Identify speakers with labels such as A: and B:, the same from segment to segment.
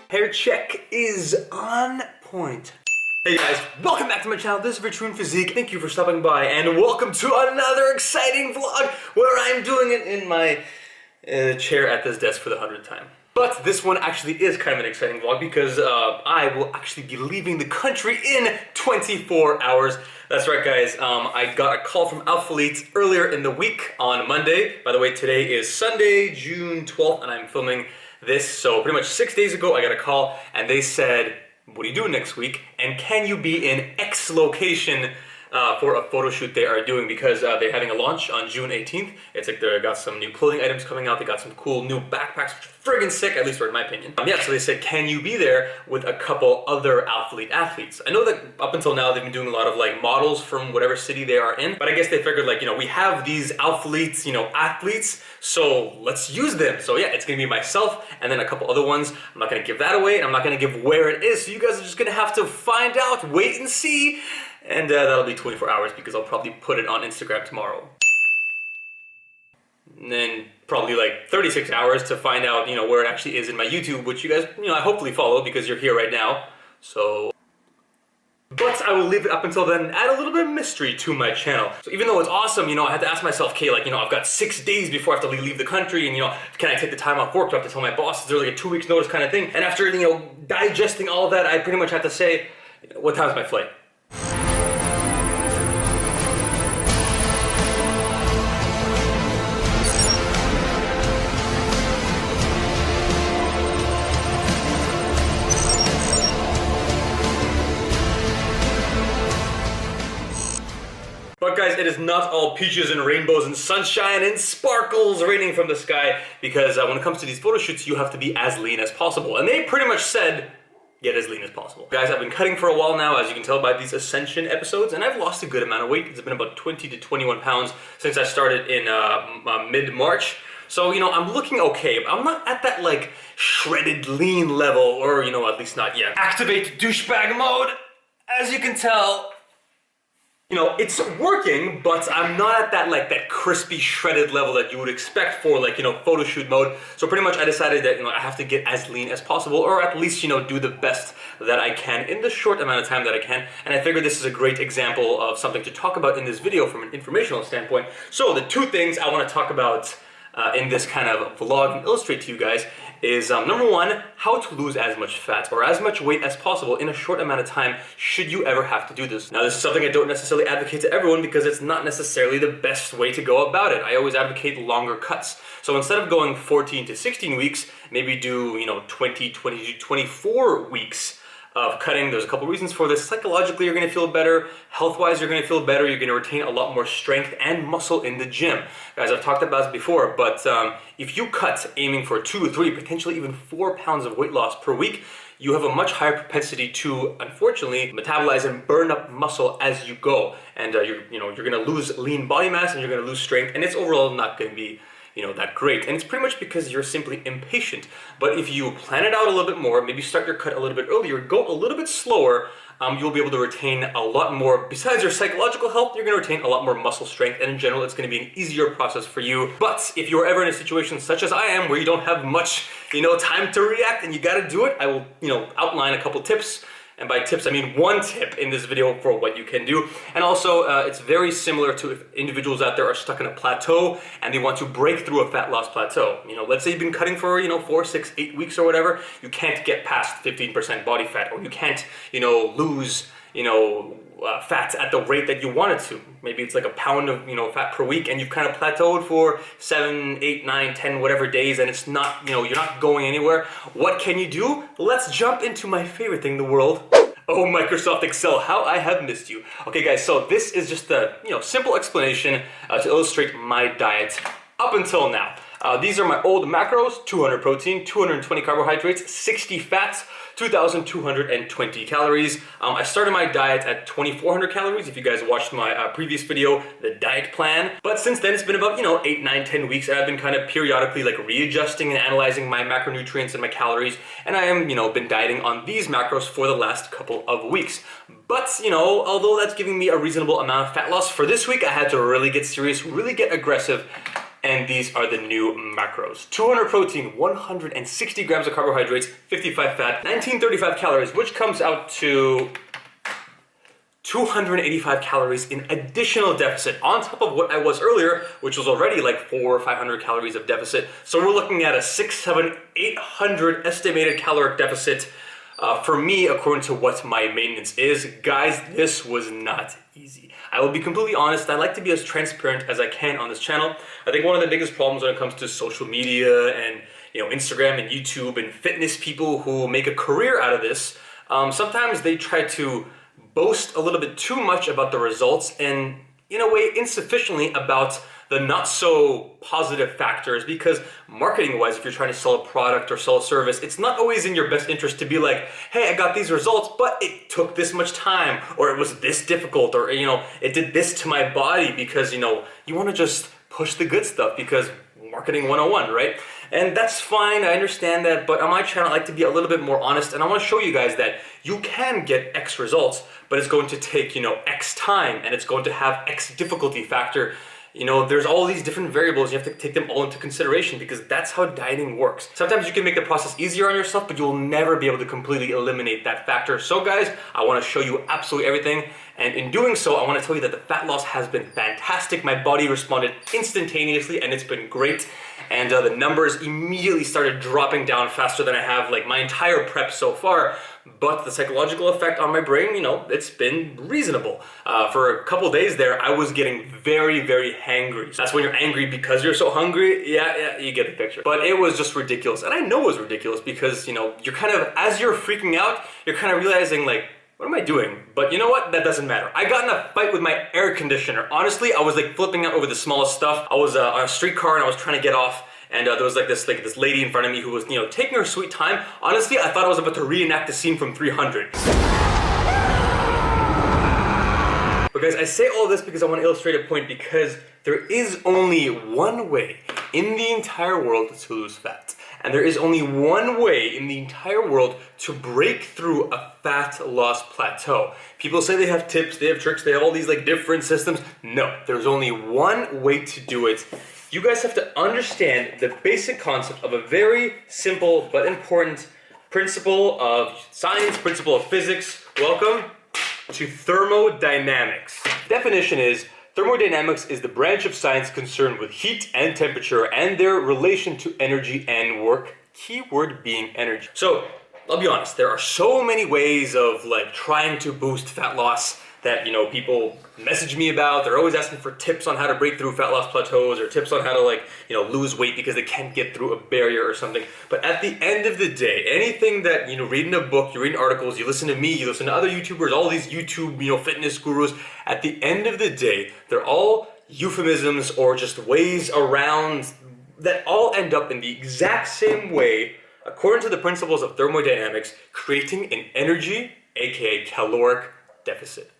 A: Hair check is on point. Hey guys, welcome back to my channel. This is Vitruvian Physique. Thank you for stopping by and welcome to another exciting vlog where I'm doing it in my chair at this desk for the 100th time. But this one actually is kind of an exciting vlog because I will actually be leaving the country in 24 hours. That's right guys, I got a call from Physique earlier in the week on Monday. By the way, today is Sunday, June 12th, and I'm filming this. So pretty much 6 days ago, I got a call and they said, what are you doing next week? And can you be in X location for a photo shoot they are doing, because they're having a launch on June 18th. It's like they got some new clothing items coming out. They got some cool new backpacks, which are friggin' sick, at least in my opinion. Yeah, so they said, can you be there with a couple other athletes? I know that up until now, they've been doing a lot of like models from whatever city they are in, but I guess they figured like, we have these athletes, so let's use them. So yeah, it's gonna be myself and then a couple other ones. I'm not gonna give that away, and I'm not gonna give where it is, so you guys are just gonna have to find out, wait and see. And that'll be 24 hours because I'll probably put it on Instagram tomorrow. And then probably like 36 hours to find out, where it actually is in my YouTube, which you guys, I hopefully follow because you're here right now. So, but I will leave it up until then, add a little bit of mystery to my channel. So even though it's awesome, I had to ask myself, okay, like, I've got 6 days before I have to leave the country, and can I take the time off work? Do I have to tell my boss? Is there like a 2 weeks notice kind of thing? And after, digesting all of that, I pretty much had to say, what time's my flight? But guys, it is not all peaches and rainbows and sunshine and sparkles raining from the sky, because when it comes to these photo shoots, you have to be as lean as possible. And they pretty much said, get as lean as possible. Guys, I've been cutting for a while now, as you can tell by these Ascension episodes, and I've lost a good amount of weight. It's been about 20 to 21 pounds since I started in mid-March. So, I'm looking okay. I'm not at that, like, shredded lean level, or, at least not yet. Activate douchebag mode. As you can tell, it's working, but I'm not at that crispy shredded level that you would expect for photo shoot mode. So pretty much I decided that, I have to get as lean as possible, or at least, do the best that I can in the short amount of time that I can. And I figured this is a great example of something to talk about in this video from an informational standpoint. So the two things I want to talk about in this kind of vlog and illustrate to you guys is number one, how to lose as much fat or as much weight as possible in a short amount of time should you ever have to do this. Now this is something I don't necessarily advocate to everyone because it's not necessarily the best way to go about it. I always advocate longer cuts. So instead of going 14 to 16 weeks, maybe do 20 to 24 weeks of cutting. There's a couple reasons for this. Psychologically, you're going to feel better. Health-wise, you're going to feel better. You're going to retain a lot more strength and muscle in the gym. Guys, I've talked about this before, but if you cut aiming for 2 or 3, potentially even 4 pounds of weight loss per week, you have a much higher propensity to, unfortunately, metabolize and burn up muscle as you go. And you're going to lose lean body mass and you're going to lose strength, and it's overall not going to be that great. And it's pretty much because you're simply impatient. But if you plan it out a little bit more, maybe start your cut a little bit earlier, go a little bit slower, you'll be able to retain a lot more. Besides your psychological health, you're going to retain a lot more muscle strength, and in general, it's going to be an easier process for you. But if you're ever in a situation such as I am, where you don't have much, time to react and you got to do it, I will, outline a couple tips. And by tips, I mean one tip in this video for what you can do. And also, it's very similar to if individuals out there are stuck in a plateau and they want to break through a fat loss plateau. Let's say you've been cutting for, 4, 6, 8 weeks or whatever. You can't get past 15% body fat, or you can't, lose, fat at the rate that you wanted to. Maybe it's like a pound of, fat per week, and you've kind of plateaued for 7, 8, 9, 10, whatever days, and it's not, you're not going anywhere. What can you do? Let's jump into my favorite thing in the world. Oh, Microsoft Excel, how I have missed you. Okay guys, so this is just a, simple explanation to illustrate my diet up until now. These are my old macros: 200 protein, 220 carbohydrates, 60 fats, 2,220 calories. I started my diet at 2,400 calories, if you guys watched my previous video, the diet plan. But since then, it's been about, 8, 9, 10 weeks, and I've been kind of periodically readjusting and analyzing my macronutrients and my calories. And I am, been dieting on these macros for the last couple of weeks. But, although that's giving me a reasonable amount of fat loss, for this week, I had to really get serious, really get aggressive. And these are the new macros. 200 protein, 160 grams of carbohydrates, 55 fat, 1935 calories, which comes out to 285 calories in additional deficit on top of what I was earlier, which was already 400 or 500 calories of deficit. So we're looking at a 600, 700, 800 estimated caloric deficit for me, according to what my maintenance is. Guys, this was not easy. I will be completely honest, I like to be as transparent as I can on this channel. I think one of the biggest problems when it comes to social media and Instagram and YouTube and fitness people who make a career out of this, sometimes they try to boast a little bit too much about the results and in a way insufficiently about the not so positive factors, because marketing wise, if you're trying to sell a product or sell a service, it's not always in your best interest to be like, hey, I got these results, but it took this much time, or it was this difficult, or it did this to my body, because you want to just push the good stuff, because marketing 101, right? And that's fine, I understand that, but on my channel I like to be a little bit more honest, and I want to show you guys that you can get X results, but it's going to take X time, and it's going to have X difficulty factor. There's all these different variables, you have to take them all into consideration, because that's how dieting works. Sometimes you can make the process easier on yourself, but you'll never be able to completely eliminate that factor. So guys, I want to show you absolutely everything, and in doing so, I want to tell you that the fat loss has been fantastic. My body responded instantaneously, and it's been great. And the numbers immediately started dropping down faster than I have my entire prep so far. But the psychological effect on my brain, it's been reasonable. For a couple days there, I was getting very, very hangry. That's when you're angry because you're so hungry. Yeah, you get the picture. But it was just ridiculous. And I know it was ridiculous because, you're kind of, as you're freaking out, you're kind of realizing what am I doing? But you know what? That doesn't matter. I got in a fight with my air conditioner. Honestly, I was flipping out over the smallest stuff. I was on a streetcar and I was trying to get off. And there was this lady in front of me who was, taking her sweet time. Honestly, I thought I was about to reenact the scene from 300. But guys, I say all this because I want to illustrate a point, because there is only one way in the entire world to lose fat. And there is only one way in the entire world to break through a fat loss plateau. People say they have tips, they have tricks, they have all these different systems. No, there's only one way to do it. You guys have to understand the basic concept of a very simple but important principle of science, principle of physics. Welcome to thermodynamics. Definition is, thermodynamics is the branch of science concerned with heat and temperature and their relation to energy and work. Keyword being energy. So, I'll be honest, there are so many ways of trying to boost fat loss that, people message me about. They're always asking for tips on how to break through fat loss plateaus or tips on how to lose weight because they can't get through a barrier or something. But at the end of the day, anything that, read in a book, you read articles, you listen to me, you listen to other YouTubers, all these YouTube, fitness gurus, at the end of the day, they're all euphemisms or just ways around that all end up in the exact same way, according to the principles of thermodynamics, creating an energy, aka caloric deficit.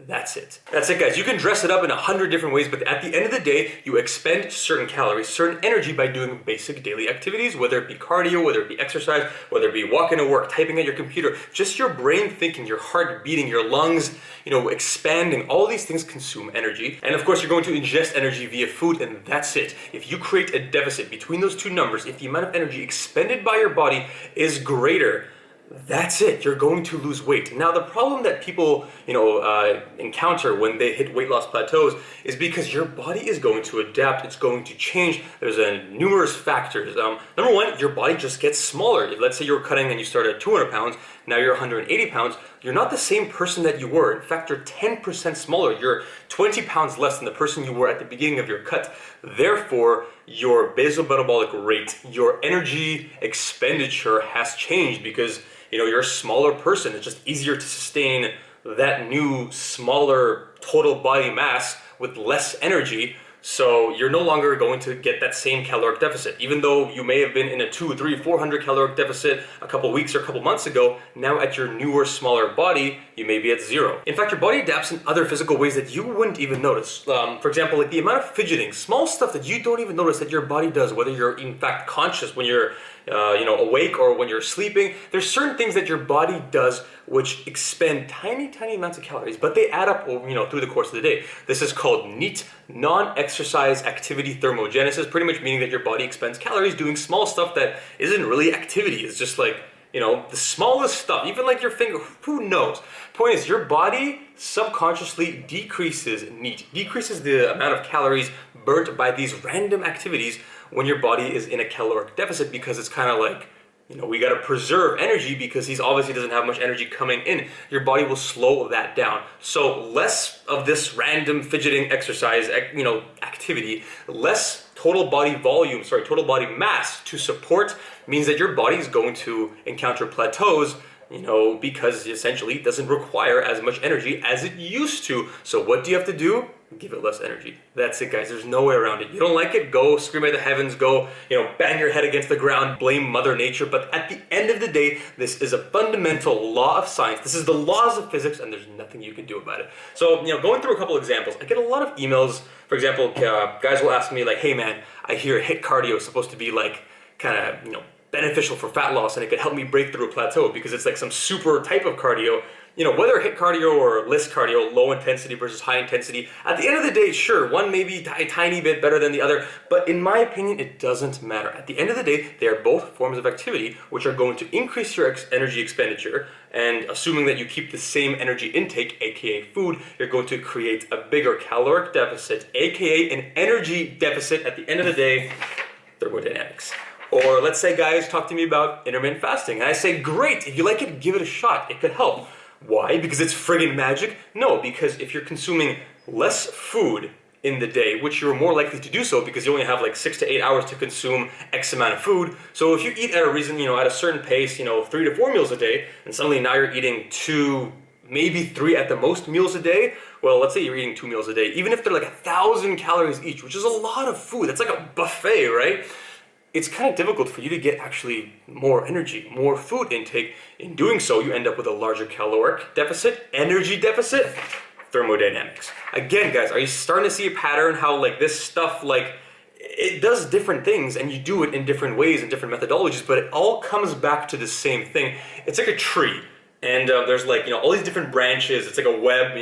A: That's it. That's it, guys. You can dress it up in 100 different ways, but at the end of the day, you expend certain calories, certain energy by doing basic daily activities, whether it be cardio, whether it be exercise, whether it be walking to work, typing at your computer, just your brain thinking, your heart beating, your lungs, expanding. All these things consume energy. And of course, you're going to ingest energy via food, and that's it. If you create a deficit between those two numbers, if the amount of energy expended by your body is greater, that's it. You're going to lose weight. Now, the problem that people, encounter when they hit weight loss plateaus is because your body is going to adapt. It's going to change. There's numerous factors. Number one, your body just gets smaller. Let's say you're cutting and you start at 200 pounds. Now you're 180 pounds. You're not the same person that you were. In fact, you're 10% smaller. You're 20 pounds less than the person you were at the beginning of your cut. Therefore, your basal metabolic rate, your energy expenditure has changed because you're a smaller person. It's just easier to sustain that new, smaller total body mass with less energy. So you're no longer going to get that same caloric deficit. Even though you may have been in a 200, 300, 400 caloric deficit a couple weeks or a couple months ago, now at your newer, smaller body, you may be at zero. In fact, your body adapts in other physical ways that you wouldn't even notice. For example, like the amount of fidgeting, small stuff that you don't even notice that your body does, whether you're in fact conscious when you're awake or when you're sleeping. There's certain things that your body does which expend tiny, tiny amounts of calories, but they add up through the course of the day. This is called NEAT, non-exercise activity thermogenesis, pretty much meaning that your body expends calories doing small stuff that isn't really activity. It's just like, the smallest stuff, even like your finger, who knows? Point is, your body subconsciously decreases NEAT, decreases the amount of calories burnt by these random activities when your body is in a caloric deficit, because it's kind of like, we got to preserve energy because he obviously doesn't have much energy coming in. Your body will slow that down. So less of this random fidgeting exercise, activity, less total body volume, total body mass to support means that your body is going to encounter plateaus, because essentially it doesn't require as much energy as it used to. So what do you have to do? Give it less energy. That's it, guys. There's no way around it. You don't like it? Go scream at the heavens. Go, bang your head against the ground. Blame Mother Nature. But at the end of the day, this is a fundamental law of science. This is the laws of physics, and there's nothing you can do about it. So, going through a couple examples, I get a lot of emails. For example, guys will ask me like, "Hey, man, I hear HIIT cardio is supposed to be like kind of, beneficial for fat loss, and it could help me break through a plateau because it's like some super type of cardio." Whether HIIT cardio or LIST cardio, low intensity versus high intensity, at the end of the day, sure, one may be a tiny bit better than the other, but in my opinion, it doesn't matter. At the end of the day, they are both forms of activity which are going to increase your energy expenditure, and assuming that you keep the same energy intake, aka food, you're going to create a bigger caloric deficit, aka an energy deficit. At the end of the day, thermodynamics. Or let's say guys talk to me about intermittent fasting, and I say, great, if you like it, give it a shot, it could help. Why? Because it's friggin' magic? No, because if you're consuming less food in the day, which you're more likely to do so because you only have like 6 to 8 hours to consume X amount of food. So if you eat at a certain pace, 3 to 4 meals a day, and suddenly now you're eating 2, maybe 3 at the most meals a day, well, let's say you're eating 2 meals a day, even if they're like 1,000 calories each, which is a lot of food, that's like a buffet, right? It's kind of difficult for you to get actually more energy, more food intake. In doing so, you end up with a larger caloric deficit, energy deficit, thermodynamics. Again, guys, are you starting to see a pattern how like this stuff, like it does different things and you do it in different ways and different methodologies, but it all comes back to the same thing. It's like a tree. And there's like, all these different branches. It's like a web,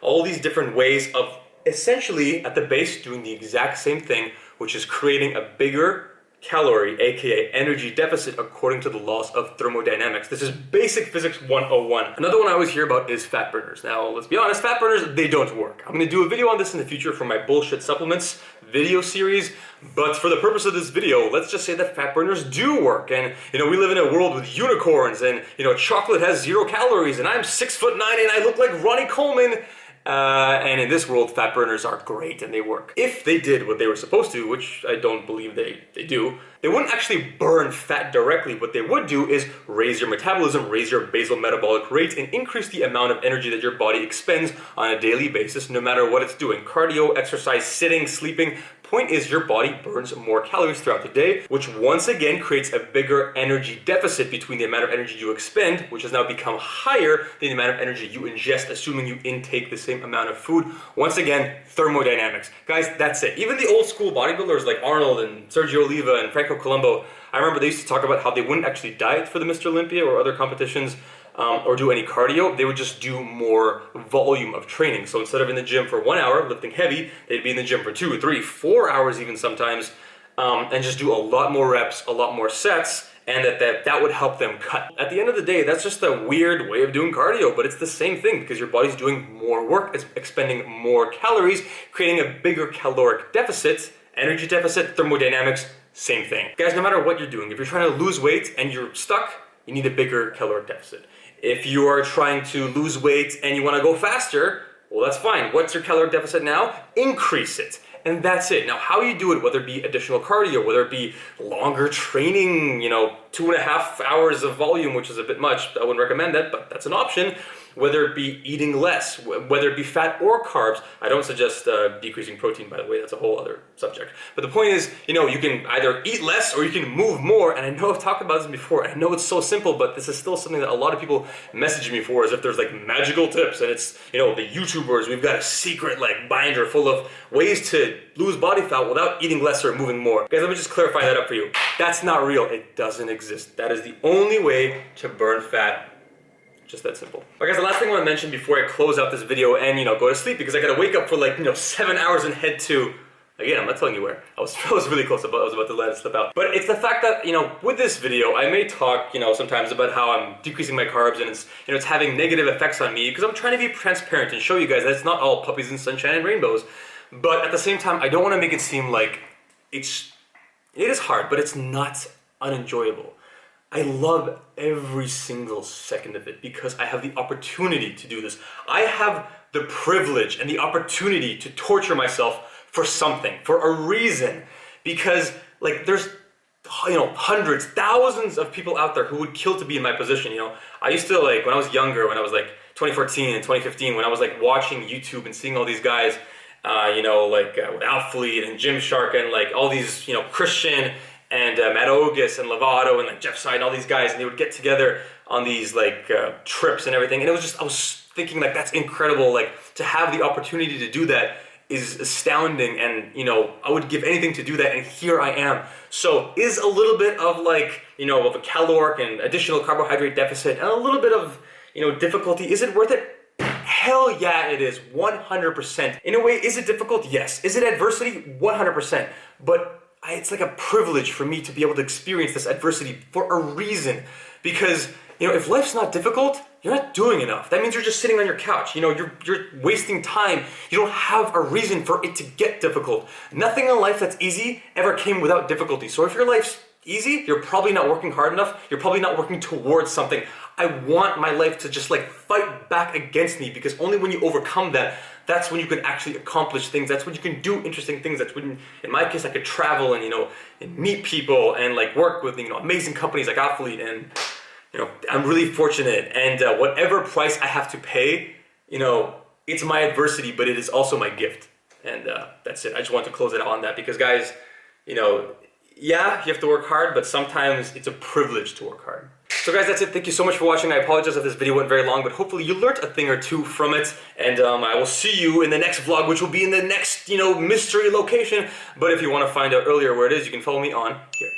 A: all these different ways of essentially at the base doing the exact same thing, which is creating a bigger calorie, aka energy deficit, according to the laws of thermodynamics. This is basic physics 101. Another one I always hear about is fat burners. Now, let's be honest, fat burners, they don't work. I'm going to do a video on this in the future for my bullshit supplements video series, but for the purpose of this video, let's just say that fat burners do work. And, we live in a world with unicorns and, chocolate has 0 calories and I'm 6'9" and I look like Ronnie Coleman. And in this world, fat burners are great and they work. If they did what they were supposed to, which I don't believe they do, they wouldn't actually burn fat directly. What they would do is raise your metabolism, raise your basal metabolic rate, and increase the amount of energy that your body expends on a daily basis, no matter what it's doing. Cardio, exercise, sitting, sleeping. Point is, your body burns more calories throughout the day, which once again creates a bigger energy deficit between the amount of energy you expend, which has now become higher than the amount of energy you ingest, assuming you intake the same amount of food. Once again, thermodynamics. Guys, that's it. Even the old school bodybuilders like Arnold and Sergio Oliva and Franco Colombo, I remember they used to talk about how they wouldn't actually diet for the Mr. Olympia or other competitions, or do any cardio. They would just do more volume of training. So instead of in the gym for 1 hour lifting heavy, they'd be in the gym for 2, 3, 4 hours even sometimes, and just do a lot more reps, a lot more sets, and that would help them cut. At the end of the day, that's just a weird way of doing cardio, but it's the same thing because your body's doing more work, it's expending more calories, creating a bigger caloric deficit, energy deficit, thermodynamics, same thing. Guys, no matter what you're doing, if you're trying to lose weight and you're stuck, you need a bigger caloric deficit. If you are trying to lose weight and you want to go faster, well, that's fine. What's your caloric deficit now? Increase it. And that's it. Now, how you do it, whether it be additional cardio, whether it be longer training, 2.5 hours of volume, which is a bit much, I wouldn't recommend that, but that's an option. Whether it be eating less, whether it be fat or carbs. I don't suggest decreasing protein, by the way, that's a whole other subject. But the point is, you can either eat less or you can move more. And I know I've talked about this before. I know it's so simple, but this is still something that a lot of people message me for, as if there's like magical tips. And it's, the YouTubers, we've got a secret like binder full of ways to lose body fat without eating less or moving more. Guys, let me just clarify that up for you. That's not real. It doesn't exist. That is the only way to burn fat. Just that simple. Alright guys, the last thing I want to mention before I close out this video and go to sleep, because I gotta wake up for 7 hours and head to, again, I'm not telling you where. I was really close, I was about to let it slip out. But it's the fact that, with this video, I may talk, sometimes about how I'm decreasing my carbs and it's, it's having negative effects on me, because I'm trying to be transparent and show you guys that it's not all puppies and sunshine and rainbows. But at the same time, I don't want to make it seem like it is hard, but it's not unenjoyable. I love every single second of it because I have the opportunity to do this. I have the privilege and the opportunity to torture myself for something, for a reason, because there's hundreds, thousands of people out there who would kill to be in my position. I used to when I was younger, when I was 2014 and 2015, when I was watching YouTube and seeing all these guys, with Alfleet and Gymshark and all these Christian and Matt Ogus and Lovato and Jeff Seid and all these guys, and they would get together on these trips and everything, and it was just, I was thinking that's incredible, to have the opportunity to do that is astounding, and I would give anything to do that, and here I am. So is a little bit of of a caloric and additional carbohydrate deficit and a little bit of difficulty, is it worth it? Hell yeah, it is, 100%. In a way, is it difficult? Yes. Is it adversity? 100%. But it's like a privilege for me to be able to experience this adversity for a reason. Because, if life's not difficult, you're not doing enough. That means you're just sitting on your couch. You're wasting time. You don't have a reason for it to get difficult. Nothing in life that's easy ever came without difficulty. So if your life's easy, you're probably not working hard enough. You're probably not working towards something. I want my life to just fight back against me, because only when you overcome that, that's when you can actually accomplish things. That's when you can do interesting things. That's when, in my case, I could travel and, and meet people and work with, amazing companies like Alfleet. And, I'm really fortunate. And whatever price I have to pay, it's my adversity, but it is also my gift. And that's it. I just want to close it on that because, guys, yeah, you have to work hard, but sometimes it's a privilege to work hard. So guys, that's it. Thank you so much for watching. I apologize if this video went very long, but hopefully you learned a thing or two from it. And I will see you in the next vlog, which will be in the next, mystery location. But if you want to find out earlier where it is, you can follow me on here.